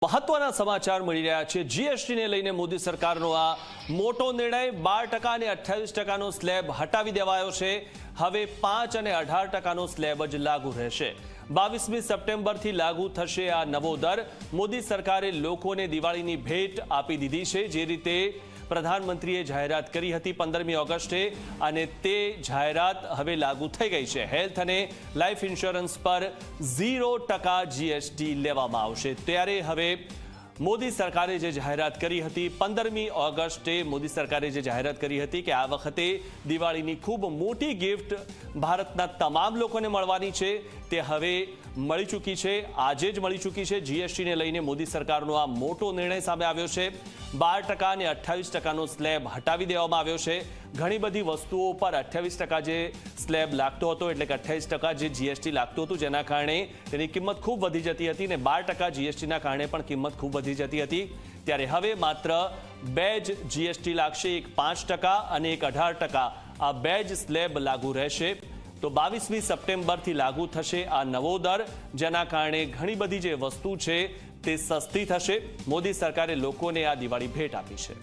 મહત્વના સમાચાર મળી રહ્યા છે। જીએસટીને લઈને મોદી સરકારનો આ મોટો નિર્ણય 12% અને 28%નો સ્લેબ હટાવી દેવાયો છે। હવે 5 અને 18%નો સ્લેબ જ લાગુ રહેશે। 22મી સપ્ટેમ્બરથી લાગુ થશે આ નવો દર। મોદી સરકારે લોકોને દિવાળીની ભેટ આપી દીધી છે। જે રીતે પ્રધાનમંત્રીએ જાહેરાત કરી હતી 15મી ઓગસ્ટે અને તે જાહેરાત હવે લાગુ થઈ ગઈ છે। હેલ્થ અને લાઈફ ઇન્સ્યોરન્સ પર 0% જીએસટી લેવામાં આવશે। ત્યારે હવે મોદી સરકારે જે જાહેરાત કરી હતી 15મી ઓગસ્ટે મોદી સરકારે જે જાહેરાત કરી હતી કે આ વખતે દિવાળીની ખૂબ મોટી ગિફ્ટ ભારતના તમામ લોકોને મળવાની છે તે હવે મળી ચૂકી છે। આજે જ મળી ચૂકી છે। જીએસટીને લઈને મોદી સરકારનો આ મોટો નિર્ણય સામે આવ્યો છે। 12% અને 28%નો સ્લેબ હટાવી દેવામાં આવ્યો છે। ઘણી બધી વસ્તુઓ પર 28% જે સ્લેબ લાગતો હતો એટલે કે 28% જે જીએસટી લાગતું હતું જેના કારણે તેની કિંમત ખૂબ વધી જતી હતી અને 12% જીએસટીના કારણે પણ કિંમત ખૂબ વધી જતી હતી। ત્યારે હવે માત્ર 2 જ જીએસટી લાગશે, એક 5% અને એક 18%। આ 2 જ સ્લેબ લાગુ રહેશે। તો 22મી સપ્ટેમ્બરથી લાગુ થશે આ નવો દર, જેના કારણે ઘણી બધી જે વસ્તુ છે તે સસ્તી થશે। મોદી સરકારે લોકોને આ દિવાળી ભેટ આપી છે।